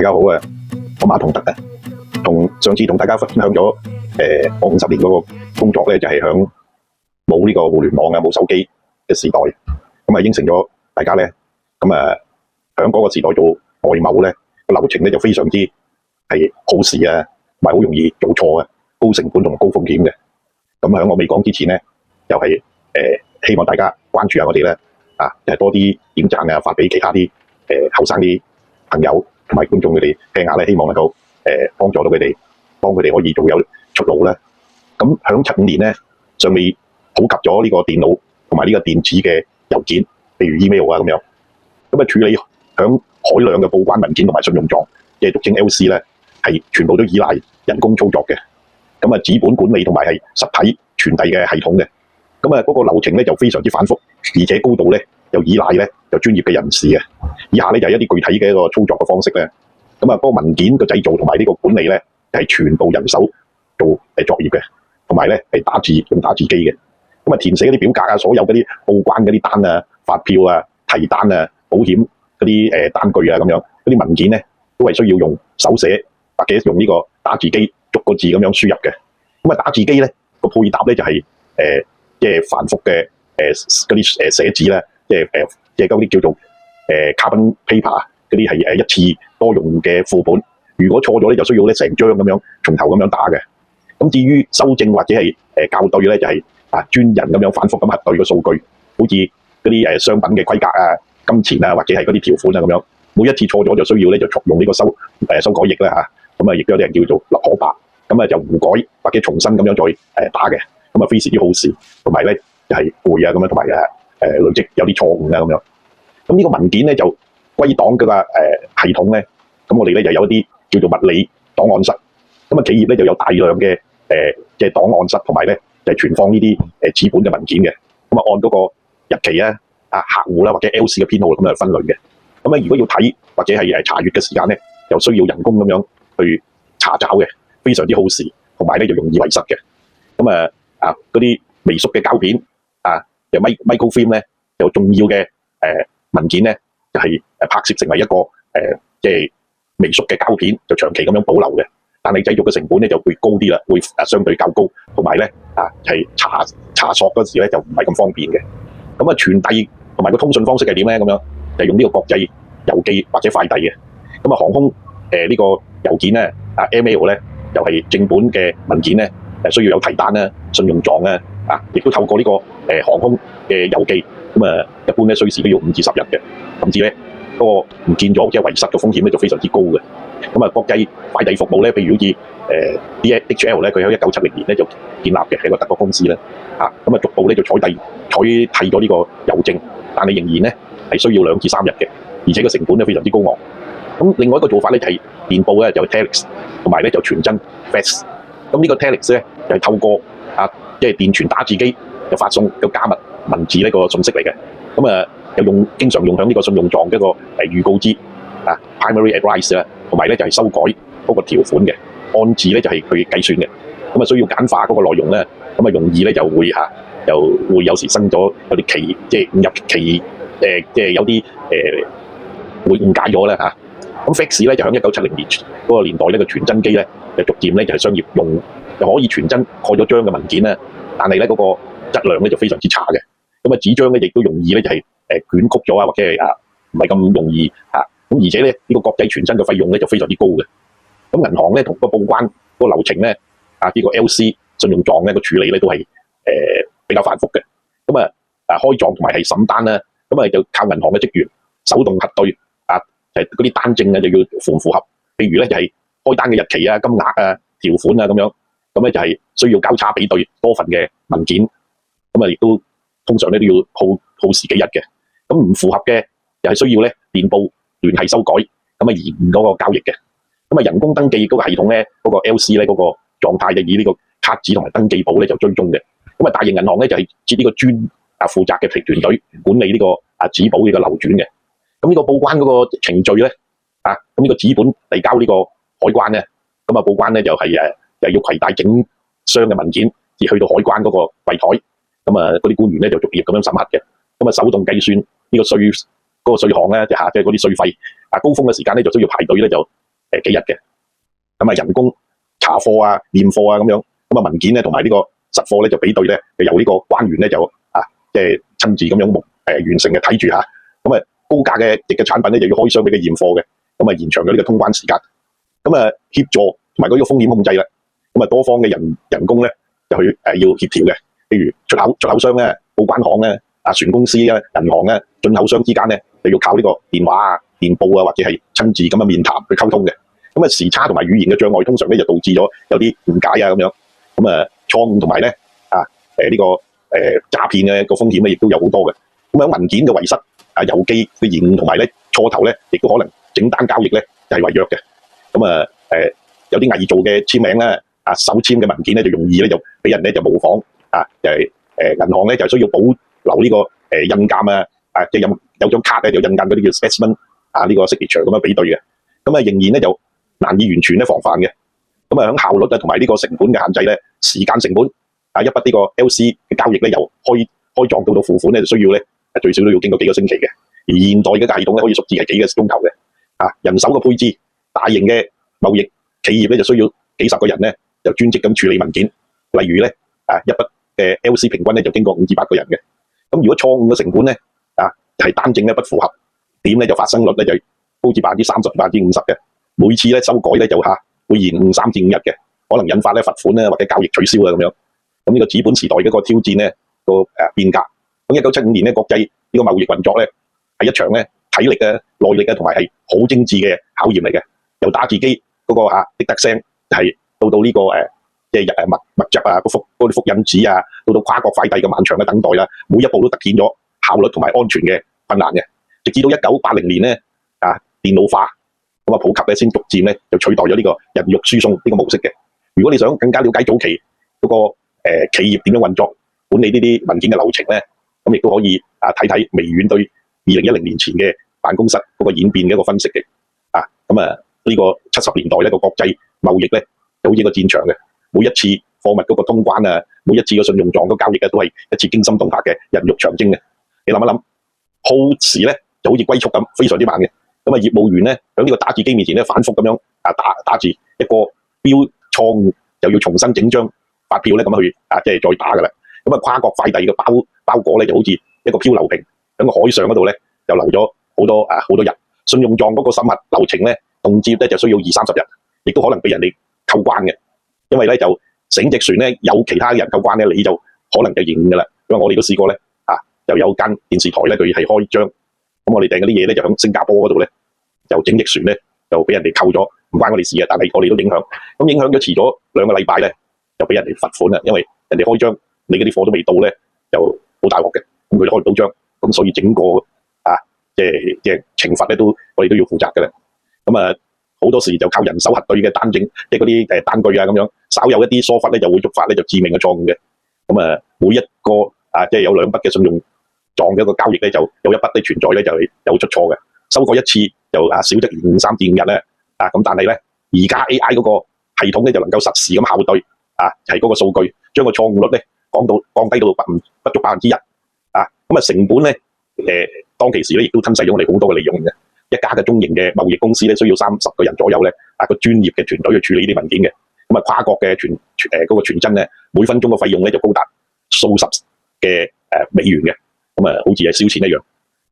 大家好啊，我馬同德啊，上次同大家分享咗我50年嗰個工作咧，就係響冇呢個互聯網啊、冇手機嘅時代，咁啊應承咗大家咧，咁啊響嗰個時代做外貿咧，個流程咧就非常之係耗時啊，同埋好容易做錯啊，高成本同高風險嘅。咁喺我未講之前咧，又係希望大家關注下我哋咧，就係多啲點讚啊，發俾其他啲後生啲朋友同埋觀眾佢哋聽下咧，希望能夠幫助到佢哋，幫佢哋可以做有出路咧。咁響75年咧，尚未普及咗呢個電腦同埋呢個電子嘅郵件，譬如 email 啊咁樣。咁啊處理響海量嘅報關文件同埋信用狀，即係俗稱 LC 咧，係全部都依賴人工操作嘅。咁啊紙本管理同埋係實體傳遞嘅系統嘅。咁啊嗰個流程咧就非常之反覆，而且高度咧又依賴咧就專業嘅人士嘅。以下咧就係一啲具體嘅一個操作嘅方式咧。咁啊嗰個文件嘅製造同埋呢個管理咧係全部人手做作業嘅，同埋咧係用打字機嘅。咁啊填寫嗰啲表格啊，所有嗰啲報關嗰啲單啊、發票啊、提單啊、保險嗰啲單據啊咁樣嗰啲文件咧，都係需要用手寫或者用呢個打字機逐個字咁樣輸入嘅。咁啊打字機咧個配搭咧就係即係繁複嘅嗰啲寫紙咧，即係嗰啲叫做carbon paper 嗰啲係一次多用嘅副本。如果錯咗咧，就需要咧成張咁樣從頭咁樣打嘅。咁至於修正或者係校對咧，就係專人咁樣反覆咁核對個數據，好似嗰啲商品嘅規格啊、金錢啊或者係嗰啲條款啊咁樣。每一次錯咗就需要咧就用呢個修改液啦嚇。咁啊亦都有啲人叫做立可白，咁啊就胡改或者重新咁樣再打嘅。咁啊非常之耗時，同埋咧就係攰啊咁樣，同埋累積有啲錯誤啊咁樣。咁呢個文件咧就歸檔嘅系統咧，咁我哋咧就有一啲叫做物理檔案室。咁啊企業咧就有大量嘅即係檔案室，同埋咧就係存放呢啲紙本嘅文件嘅。咁啊按嗰個日期啊、客戶啦或者 LC 嘅編號咁樣分類嘅。咁啊如果要睇或者係查閲嘅時間咧，又需要人工咁樣去查找嘅，非常之耗時，同埋咧就容易遺失嘅。咁嗰啲微縮嘅膠片又 microfilm 咧，有重要嘅文件咧，就係拍攝成為一個即係微縮嘅膠片，就長期咁樣保留嘅。但係製作嘅成本咧就會高啲啦，會相對較高，同埋咧係查索嗰時咧就唔係咁方便嘅。咁傳遞同埋個通訊方式係點咧？咁樣就用呢個國際郵寄或者快遞嘅。咁航空呢個郵件咧email 咧又係正本嘅文件咧，需要有提單啦、信用狀啦，亦都透過呢個航空嘅郵寄，咁一般咧需時都要5至10日嘅，甚至咧嗰個唔見咗即係遺失嘅風險咧就非常之高嘅。咁國際快遞服務咧，譬如好似DHL 咧，佢喺1970年咧就建立嘅，係一個德國公司啦，咁逐步咧就取替咗呢個郵政，但係仍然咧係需要2至3日嘅，而且個成本咧非常之高昂。咁另外一個做法咧就係電報咧就 telex， 同埋咧就傳真 fax。咁呢個 telex 咧就係透過即係電傳打字機就發送個加密文字呢個信息嚟嘅。咁又經常用響呢個信用狀嘅一個預告知primary advice 啦，同埋咧就係修改嗰個條款嘅，按字咧就係去計算嘅。咁需要簡化嗰個內容咧，咁容易咧就會有時生咗有啲歧，即係誤入歧，即係有啲會誤解咗咧嚇。咁 fax 咧就喺1970年嗰個年代呢個傳真機咧就逐漸咧就係商業用，就可以傳真蓋咗章嘅文件啦，但係咧嗰個質量咧就非常之差嘅。咁紙張咧亦都容易咧就係捲曲咗或者係唔係咁容易咁而且咧呢個國際傳真嘅費用咧就非常之高嘅。咁銀行咧同個報關個流程咧呢個 LC 信用狀咧個處理咧都係比較繁複嘅。咁開狀同埋係審單啦，咁就靠銀行嘅職員手動核對就係嗰啲單證就要符唔符合。譬如咧就係開單嘅日期啊、金額啊、條款啊咁樣，咁咧就係需要交叉比對多份嘅文件，咁亦都通常咧都要耗時幾日嘅。咁唔符合嘅又係需要咧電報聯繫修改，咁延誤嗰個交易嘅。咁人工登記嗰個系統咧，嗰個 LC 咧嗰個狀態就以呢個卡紙同埋登記簿咧就追蹤嘅。咁大型銀行咧就係設呢個專負責嘅團隊管理呢個紙簿呢個流轉嘅。咁呢個報關嗰個程序咧，咁呢個紙本嚟交呢個海關咧，咁報關咧就係又要攜帶整箱嘅文件而去到海關嗰個櫃台，咁嗰啲官員咧就逐頁咁樣審核嘅，咁手動計算呢個稅項咧，即係嗰啲稅費，高峰嘅時間咧就需要排隊咧就幾日嘅。咁啊人工查貨啊、驗貨啊咁樣，咁啊文件咧同埋呢個實貨咧就比對咧，就由呢個關員咧就即係親自咁樣完成嘅睇住嚇。咁啊高價嘅值嘅產品咧就要開箱俾佢驗貨嘅，咁啊延長咗呢個通關時間。咁啊協助同埋嗰個風險控制啦。咁啊多方嘅人工咧就去要協調嘅，譬如出口商咧、報關行咧、船公司啊、銀行咧、進口商之間咧就要靠呢個電話啊、電報啊或者係親自咁樣面談去溝通嘅。咁啊時差同埋語言嘅障礙，通常咧就導致咗有啲誤解啊咁樣。咁啊錯誤同埋咧呢個詐騙嘅個風險咧亦都有好多嘅。咁樣文件嘅遺失郵寄嘅延誤同埋咧錯投咧，亦都可能整單交易咧就係違約嘅。咁啊有啲偽造嘅簽名咧手簽嘅文件咧就容易咧就俾人咧就模仿就係銀行咧就需要保留呢個印鑑即係有張卡咧就印鑑嗰啲叫 specimen 呢個 signature 咁樣比對嘅。咁仍然咧就難以完全咧防範嘅。咁喺效率同埋呢個成本嘅限制咧，時間成本一筆呢個 LC 嘅交易咧由開狀到付款咧就需要咧最少都要經過幾個星期嘅。而現代嘅系統咧可以縮至係幾個鐘頭嘅。人手嘅配置，大型嘅貿易企業咧就需要幾十個人咧就專職咁處理文件。例如咧一筆嘅 LC 平均咧就經過5至8個人嘅。咁如果錯誤嘅成本咧係單證咧不符合點咧就發生率咧就高至30%至50%嘅。每次咧修改咧就會延誤3至5日嘅，可能引發咧罰款咧或者交易取消啊咁樣。咁呢個資本時代嘅一個挑戰咧個變革。咁1975年咧國際呢個貿易運作咧係一場咧體力啊、耐力啊同埋係好精緻嘅考驗嚟嘅。由打字機嗰個滴答聲係到呢個即係密集嗰啲複印紙到跨國快遞嘅漫長嘅等待啦，每一步都凸顯咗效率同埋安全嘅困難嘅。直至到1980年咧電腦化咁普及咧，先逐漸咧就取代咗呢個人肉輸送呢個模式嘅。如果你想更加了解早期嗰個企業點樣運作、管理呢啲文件嘅流程咧，咁亦都可以睇睇微軟對2010年前嘅辦公室嗰個演變嘅一個分析嘅。咁呢個70年代呢個國際貿易咧就好似一個戰場嘅，每一次貨物嗰個通關每一次嘅信用狀嘅交易都係一次驚心動魄嘅人肉長征嘅。你諗一諗，耗時咧就好似龜速咁，非常之慢嘅。咁業務員咧喺呢個打字機面前咧反覆咁樣打字，一個標錯誤就要重新整張發票咧咁去即係再打噶啦。咁跨國快遞嘅包裹咧就好似一個漂流瓶喺個海上嗰度咧就留咗好多日。信用狀嗰個審核流程咧動輒咧就需要20-30日，亦都可能俾人哋扣關嘅。因為咧就整隻船咧有其他人扣關咧，你就可能就認噶啦。因為我哋都試過咧就有間電視台咧佢係開張。咁我哋訂嗰啲嘢咧就喺新加坡嗰度咧，就整隻船咧就俾人哋扣咗，唔關我哋事啊，但係我哋都影響。咁影響咗遲咗2個禮拜咧，就俾人哋罰款啦，因為人哋開張，你嗰啲貨都未到咧，就好大鑊嘅。咁佢哋開唔到張，咁所以整個即係懲罰咧都我哋都要負責嘅啦。咁好多時就靠人手核對嘅單證，即係嗰啲單據咁樣，稍有一啲疏忽咧就會觸發咧就致命嘅錯誤嘅。咁每一個即係有2筆嘅信用狀嘅一個交易咧，就有一筆的存在咧就有出錯嘅，修改一次就少則延誤3至5日咧，咁但係咧而家 AI 嗰個系統咧就能夠實時咁校對係嗰個數據，將個錯誤率咧降低到不足1%，咁成本咧當其時咧亦都吞噬咗我哋好多嘅利潤嘅。一家嘅中型嘅貿易公司咧需要30個人左右咧個專業嘅團隊去處理呢啲文件嘅。咁跨國嘅嗰個傳真咧每分鐘嘅費用咧就高達數十嘅美元嘅。咁好似係燒錢一樣。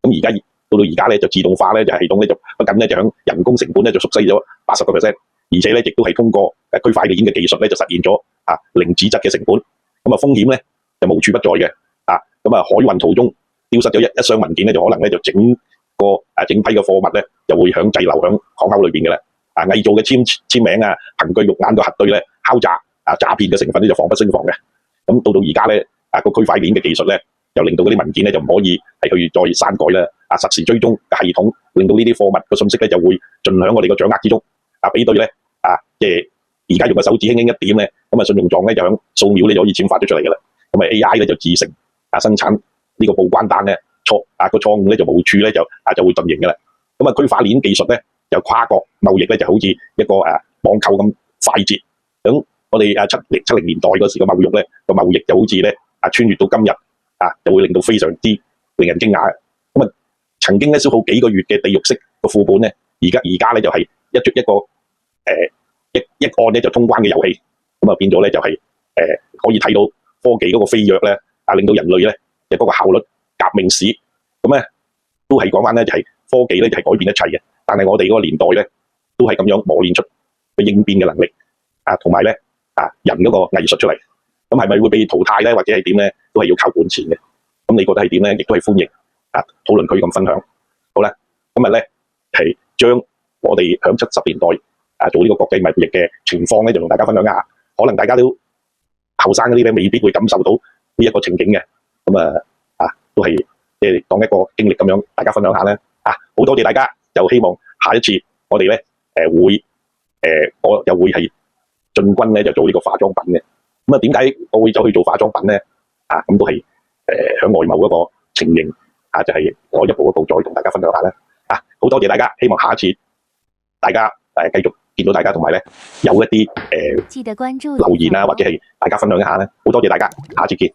咁到而家咧就自動化咧就系統咧就不僅咧就響人工成本咧就縮細咗80%，而且咧亦都係通過區塊鏈嘅技術咧就實現咗零紙質嘅成本。咁風險咧就無處不在嘅。咁海運途中丟失咗一箱文件咧就可能咧就整批嘅貨物咧就會滯留響港口裏邊嘅啦。偽造嘅簽名憑據肉眼嘅核對咧敲詐詐騙嘅成分咧就防不勝防嘅。咁到而家咧個區塊鏈嘅技術咧又令到嗰啲文件咧就唔可以係去再刪改啦。實時追蹤嘅系統令到呢啲貨物嘅信息咧就會盡響我哋嘅掌握之中。比對咧即係而家用個手指輕輕一點咧，咁信用狀咧就響數秒咧就可以簽發咗出嚟嘅啦。咁AI 咧就自成生產呢個報關單咧個錯誤咧就無處咧就會遁形嘅啦。咁區塊鏈技術咧就跨國貿易咧就好似一個網購咁快捷。咁我哋70年代嗰時嘅貿易咧個貿易就好似咧穿越到今日就會令到非常之令人驚訝。咁曾經咧消耗幾個月嘅地獄式個副本咧，而家咧就係一個一按咧就通關嘅遊戲，咁啊變咗咧就係可以睇到科技嗰個飛躍咧，令到人類咧嘅嗰個效率革命史，咁咧都係講翻咧就係科技咧就係改變一切嘅，但係我哋嗰個年代咧都係咁樣磨練出嘅應變嘅能力同埋咧人嗰個藝術出嚟，咁係咪會被淘汰咧，或者係點咧，都係要靠本錢嘅。咁你覺得係點咧？亦都係歡迎討論區咁分享。好啦，今日咧係將我哋響70年代做呢個國際貿易嘅情況咧，就同大家分享一下。可能大家都後生嗰啲咧，未必會感受到呢一個情景嘅。咁都係即係當一個經歷咁樣，大家分享下咧。好多謝大家，就希望下一次我哋咧我又會係進軍咧就做呢個化妝品嘅。咁點解我會走去做化妝品咧？咁都係響外貿嗰個情形就係我一步一步再同大家分享下啦。好多謝大家，希望下一次大家繼續見到大家，同埋咧有一啲留言或者係大家分享一下咧。好多謝大家，下次見。